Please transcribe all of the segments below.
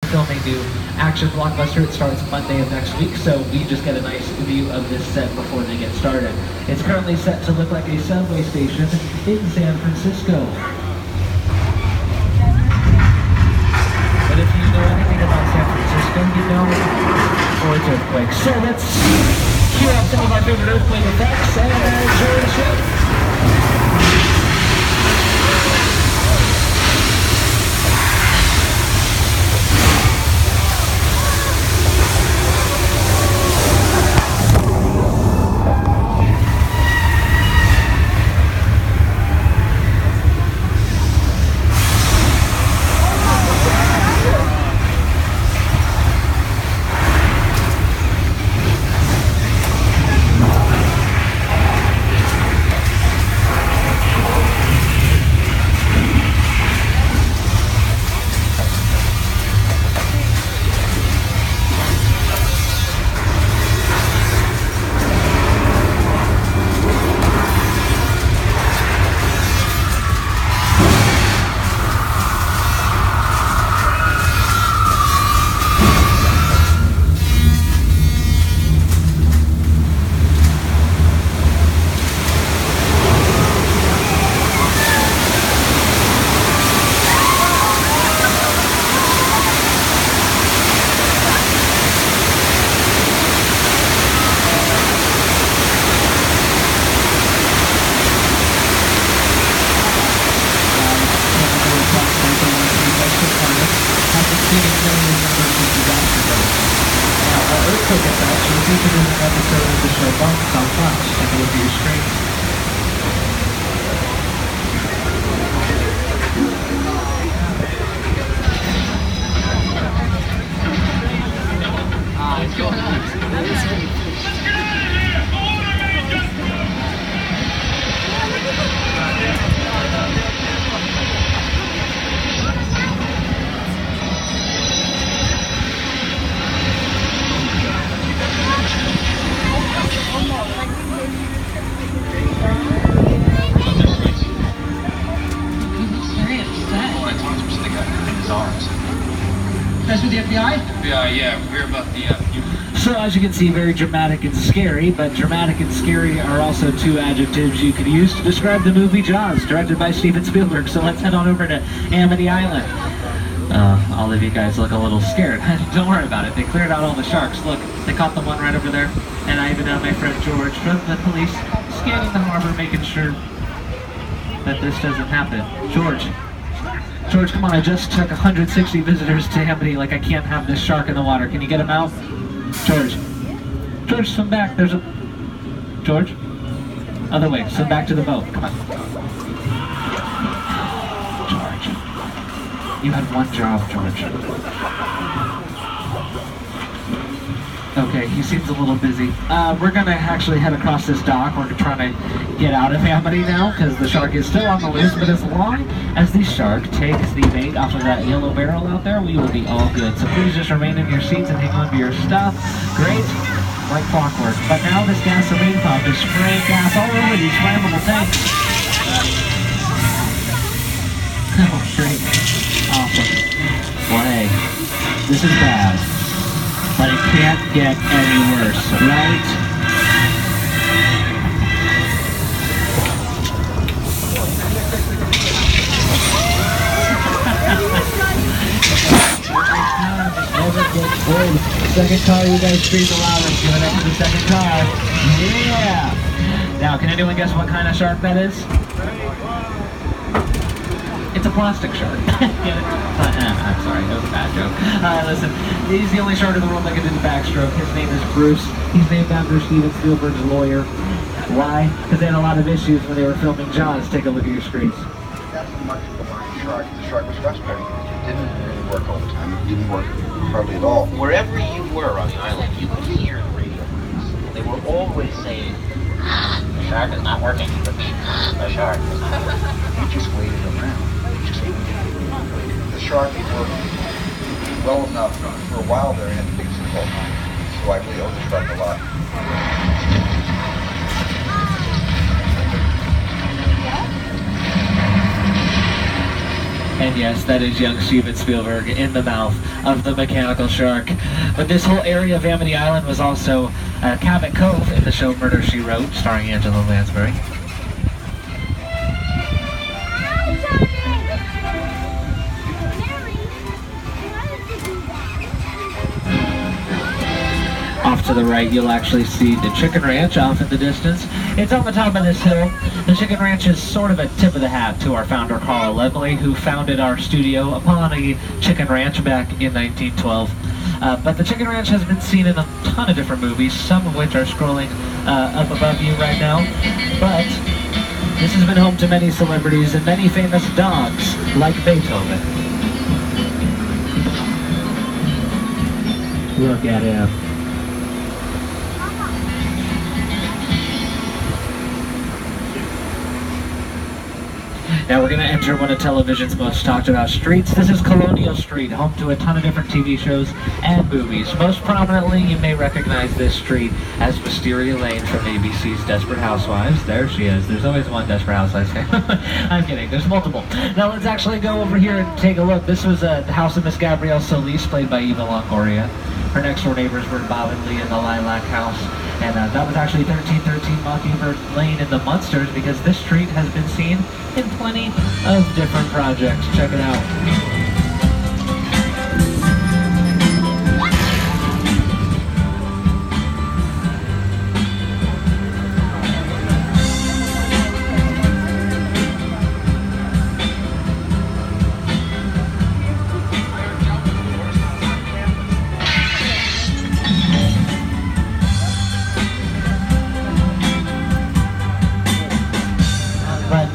filming new action blockbuster. It starts Monday of next week, so we just get a nice view of this set before they get started. It's currently set to look like a subway station in San Francisco. But if you know anything about San Francisco, you know it's earthquakes. So let's cue up some of our favorite earthquake effects and enjoy the show. Earthquake effects were featured in an episode of the show Bumped on Fox. Take a look at your screen. What's going on? That's with the FBI? FBI, yeah. We hear about the So as you can see, very dramatic and scary, but dramatic and scary are also two adjectives you could use to describe the movie Jaws, directed by Steven Spielberg. So let's head on over to Amity Island. All of you guys look a little scared. Don't worry about it. They cleared out all the sharks. Look, they caught the one right over there. And I even have my friend George from the police scanning the harbor, making sure that this doesn't happen. George, come on, I just took 160 visitors to Amity. Like, I can't have this shark in the water. Can you get him out? George, swim back. There's a... George? Other way, swim back to the boat. Come on. George. You had one job, George. Okay, he seems a little busy. We're gonna actually head across this dock. We're trying to get out of Amity now, because the shark is still on the loose, but as long as the shark takes the bait off of that yellow barrel out there, we will be all good. So please just remain in your seats and hang on to your stuff. Great, like clockwork. But now this gasoline pump is spraying gas all over these flammable tanks. Oh, great. Awesome. Well, hey, this is bad. But it can't get any worse, right? Never gets old. Second car, you guys scream the loudest. Give it up to the second car. Yeah! Now, can anyone guess what kind of shark that is? It's a plastic shark. Get it? I'm sorry, that was a bad joke. Listen, he's the only shark in the world that can do the backstroke. His name is Bruce. He's named after Steven Spielberg's lawyer. Why? Because they had a lot of issues when they were filming Jaws. Take a look at your screens. That's much of the shark. The shark was frustrating. It didn't really work all the time. It didn't work hardly at all. Wherever you were on the island, you could hear the radio. They were always saying, the shark is not working. Repeat, the shark is not working. We just waited around. The shark worked well enough. For a while there, it had the biggest call time. So I really owe the shark a lot. And yes, that is young Steven Spielberg in the mouth of the mechanical shark. But this whole area of Amity Island was also Cabot Cove in the show Murder, She Wrote, starring Angela Lansbury. Off to the right, you'll actually see the Chicken Ranch off in the distance. It's on the top of this hill. The Chicken Ranch is sort of a tip of the hat to our founder, Carl Legley, who founded our studio upon a chicken ranch back in 1912. But the Chicken Ranch has been seen in a ton of different movies, some of which are scrolling up above you right now. But this has been home to many celebrities and many famous dogs, like Beethoven. Look at him. Now we're going to enter one of television's most talked about streets. This is Colonial Street, home to a ton of different TV shows and movies. Most prominently, you may recognize this street as Wisteria Lane from ABC's Desperate Housewives. There she is. There's always one Desperate Housewives fan. I'm kidding. There's multiple. Now let's actually go over here and take a look. This was the house of Miss Gabrielle Solis, played by Eva Longoria. Her next door neighbors were Bob and Lee in the Lilac House. And that was actually 1313 Mockingbird Lane in the Munsters, because this street has been seen in plenty of different projects. Check it out.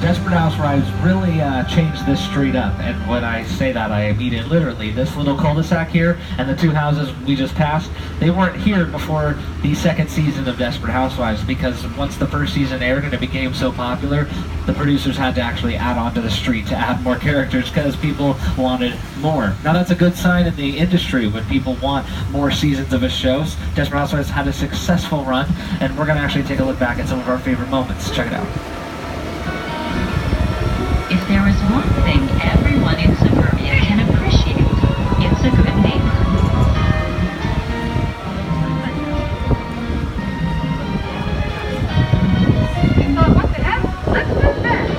Desperate Housewives really changed this street up, and when I say that, I mean it literally. This little cul-de-sac here and the two houses we just passed, they weren't here before the second season of Desperate Housewives, because once the first season aired and it became so popular, the producers had to actually add on to the street to add more characters because people wanted more. Now that's a good sign in the industry when people want more seasons of a show. Desperate Housewives had a successful run, and we're going to actually take a look back at some of our favorite moments. Check it out. If there is one thing everyone in suburbia can appreciate, it's a good neighbor. What the heck? Let's move back.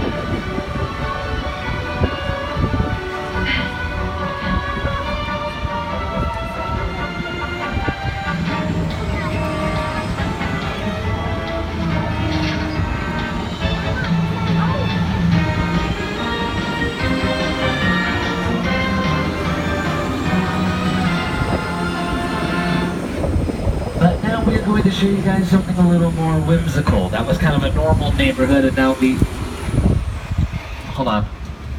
Going to show you guys something a little more whimsical. That was kind of a normal neighborhood, and now hold on,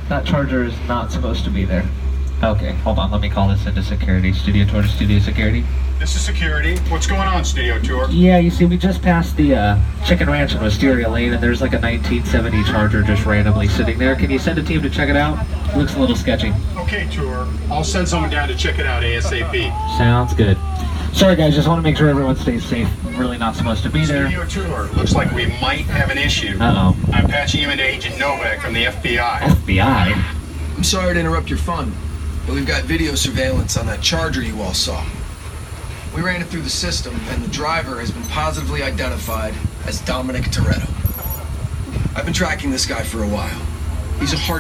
that charger is not supposed to be there. Okay, hold on, let me call this into security. Studio tour to studio security. This is security. What's going on, studio tour? Yeah, you see, we just passed the Chicken Ranch in Wisteria Lane, and there's like a 1970 charger just randomly sitting there. Can you send a team to check it out? It looks a little sketchy. Okay, tour. I'll send someone down to check it out ASAP. Sounds good. Sorry guys, just want to make sure everyone stays safe. Really not supposed to be there. Studio tour. Looks like we might have an issue. Uh-oh. I'm patching you into Agent Novak from the FBI. FBI? I'm sorry to interrupt your fun, but we've got video surveillance on that charger you all saw. We ran it through the system, and the driver has been positively identified as Dominic Toretto. I've been tracking this guy for a while. He's a hard